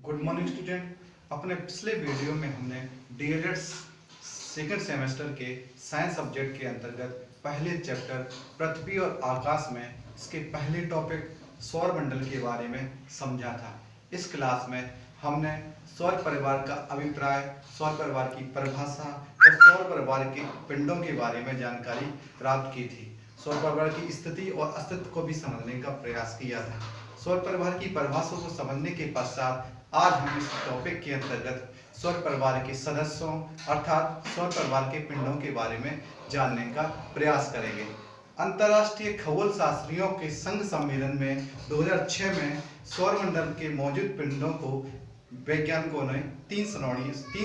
Good morning student. अपने पिछले video में हमने डीएलएड सेकेंड सेमेस्टर के साइंस सब्जेक्ट के अंतर्गत पहले चैप्टर पृथ्वी और आकाश में इसके पहले टॉपिक सौर मंडल के बारे में समझा था। इस क्लास में हमने सौर परिवार का अभिप्राय, सौर परिवार की परिभाषा और सौर परिवार के पिंडों के बारे में जानकारी प्राप्त की थी। सौर परिवार की स्थिति और अस्तित्व को भी समझने का प्रयास किया था। सौर परिवार की परिभाषा को समझने के पश्चात आज हम इस टॉपिक के अंतर्गत सौर परिवार के सदस्यों अर्थात सौर परिवार के पिंडों के बारे में जानने का प्रयास करेंगे। अंतर्राष्ट्रीय खगोल शास्त्रियों के संघ सम्मेलन में 2006 में सौर मंडल के मौजूद पिंडों को वैज्ञानिकों ने तीन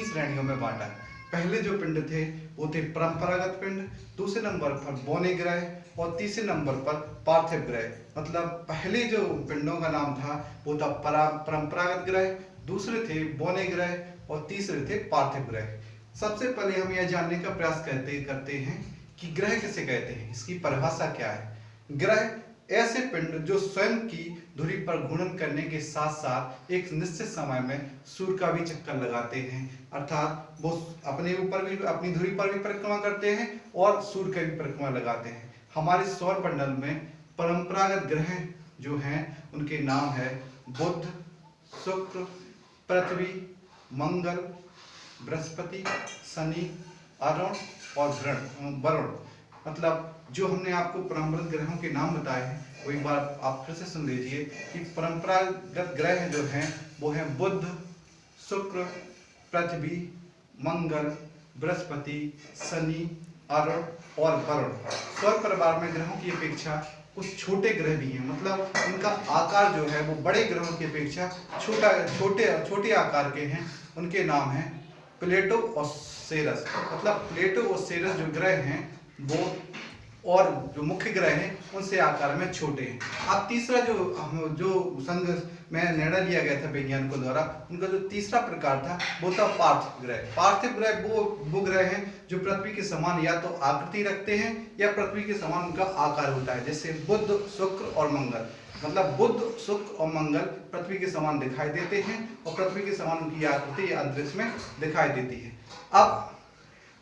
श्रेणियों में बांटा। पहले जो पिंड थे वो थे परंपरागत पिंड, दूसरे नंबर पर बौने ग्रह और तीसरे नंबर पर पार्थिव ग्रह। मतलब पहले जो पिंडों का नाम था वो था परंपरागत ग्रह, दूसरे थे बौने ग्रह और तीसरे थे पार्थिव ग्रह। सबसे पहले हम यह जानने का प्रयास करते हैं कि ग्रह किसे कहते हैं, इसकी परिभाषा क्या है। ग्रह ऐसे पिंड जो स्वयं की धुरी पर घूर्णन करने के साथ साथ एक निश्चित समय में सूर्य का भी चक्कर लगाते हैं, अर्थात वो अपने ऊपर भी अपनी धुरी पर भी परिक्रमा करते हैं और सूर्य की भी परिक्रमा लगाते हैं। हमारे सौर मंडल में परंपरागत ग्रह जो हैं उनके नाम है बुध, शुक्र, पृथ्वी, मंगल, बृहस्पति, शनि, अरुण और वरुण। मतलब जो हमने आपको परंपरागत ग्रहों के नाम बताए हैं वो एक बार आप फिर से सुन लीजिए कि परंपरागत ग्रह जो हैं वो हैं बुध, शुक्र, पृथ्वी, मंगल, बृहस्पति, शनि, अरुण और वरुण। सौर परिवार में ग्रहों की अपेक्षा कुछ छोटे ग्रह भी हैं, मतलब उनका आकार जो है वो बड़े ग्रहों की अपेक्षा छोटे आकार के हैं। उनके नाम हैं प्लेटो और सेरस। मतलब प्लेटो और सेरस जो ग्रह हैं वो और जो मुख्य ग्रह हैं उनसे आकार में छोटे हैं। अब तीसरा जो संघ में निर्णय लिया गया था वैज्ञानिकों द्वारा, उनका जो तीसरा प्रकार था वो था पार्थिव ग्रह। पार्थिव ग्रह वो ग्रह हैं जो पृथ्वी के समान या तो आकृति रखते हैं या पृथ्वी के समान उनका आकार होता है, जैसे बुध, शुक्र और मंगल। मतलब बुध, शुक्र और मंगल पृथ्वी के समान दिखाई देते हैं और पृथ्वी के समान उनकी आकृति अंतरिक्ष में दिखाई देती है।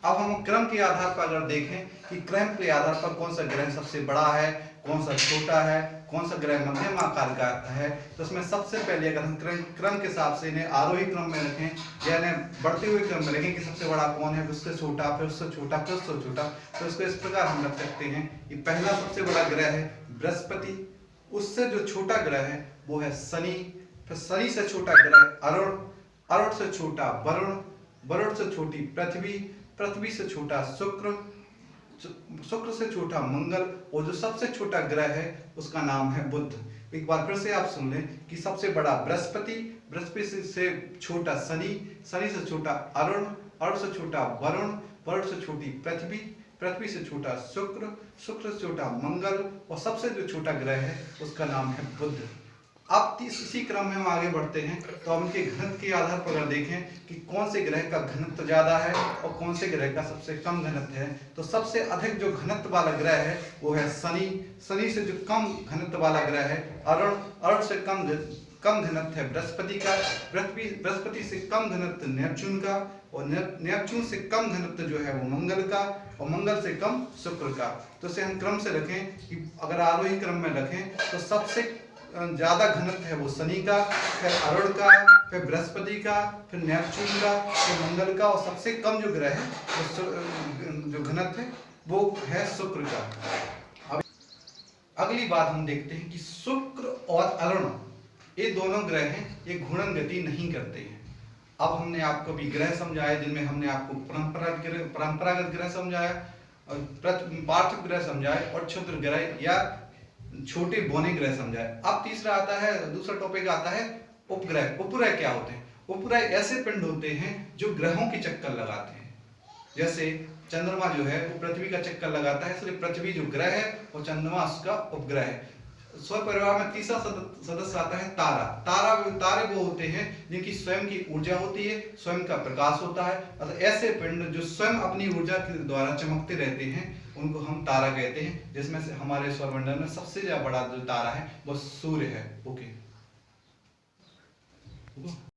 अब हम क्रम के आधार पर अगर देखें कि क्रम के आधार पर कौन सा ग्रह सबसे बड़ा है, कौन सा छोटा है, कौन सा ग्रह मध्यम आकार का है, तो उसमें सबसे पहले अगर हम क्रम के हिसाब से इन्हें आरोही क्रम में रखें या इन्हें बढ़ते हुए क्रम में रखें कि सबसे बड़ा कौन है, उससे छोटा, फिर उससे छोटा, फिर उससे छोटा, तो इसको इस प्रकार हम रख सकते हैं कि पहला सबसे बड़ा ग्रह है बृहस्पति, उससे जो छोटा ग्रह है वो है शनि, फिर शनि से छोटा ग्रह अरुण, अरुण से छोटा वरुण, वरुण से छोटी पृथ्वी, पृथ्वी से छोटा शुक्र, शुक्र से छोटा मंगल और जो सबसे छोटा ग्रह है उसका नाम है बुध। एक बार फिर से आप सुन लें कि सबसे बड़ा बृहस्पति, बृहस्पति से छोटा शनि, शनि से छोटा अरुण, अरुण से छोटा वरुण, वरुण से छोटी पृथ्वी, पृथ्वी से छोटा शुक्र, शुक्र से छोटा मंगल और सबसे जो छोटा ग्रह है उसका नाम है बुध। अब इसी क्रम में हम आगे बढ़ते हैं तो हम इनके घनत्व के आधार पर अगर देखें कि कौन से ग्रह का घनत्व ज्यादा है और कौन से ग्रह का सबसे कम घनत्व है, तो सबसे अधिक जो घनत्व वाला ग्रह है वो है शनि, शनि से जो कम घनत्व वाला ग्रह है अरुण, अरुण से कम घनत्व है बृहस्पति का, बृहस्पति से कम घनत्व नेपच्यून का और नेपच्यून से कम घनत्व जो है वो मंगल का और मंगल से कम शुक्र का। तो इसे हम क्रम से रखें कि अगर आरोही क्रम में रखें तो सबसे ज्यादा घनत्व है वो शनि का, फिर अरुण का, फिर बृहस्पति का, फिर नेपच्यून का, फिर मंगल का और सबसे कम जो ग्रह है जो घनत्व है वो है शुक्र का। अब अगली बात हम देखते हैं कि शुक्र और अरुण ये दोनों ग्रह हैं, ये घूर्णन गति नहीं करते हैं। अब हमने आपको भी ग्रह समझाया जिनमें हमने आपको परंपरागत ग्रह समझाया, पार्थिव ग्रह समझाए और क्षुद्र ग्रह या छोटे बौने ग्रह समझाए। अब तीसरा आता है, दूसरा टॉपिक आता है उपग्रह। उपग्रह क्या होते हैं? उपग्रह ऐसे पिंड होते हैं जो ग्रहों की चक्कर लगाते हैं। जैसे चंद्रमा जो है वो पृथ्वी का चक्कर लगाता है, इसलिए पृथ्वी जो ग्रह है और चंद्रमा उसका उपग्रह है। सौर परिवार में तीसरा सदस्य आता है तारा। तारे वो होते हैं जिनकी स्वयं की ऊर्जा होती है, स्वयं का प्रकाश होता है। अतः ऐसे पिंड जो स्वयं अपनी ऊर्जा के द्वारा चमकते रहते हैं उनको हम तारा कहते हैं, जिसमें से हमारे सौरमंडल में सबसे ज्यादा बड़ा जो तारा है वो सूर्य है। ओके।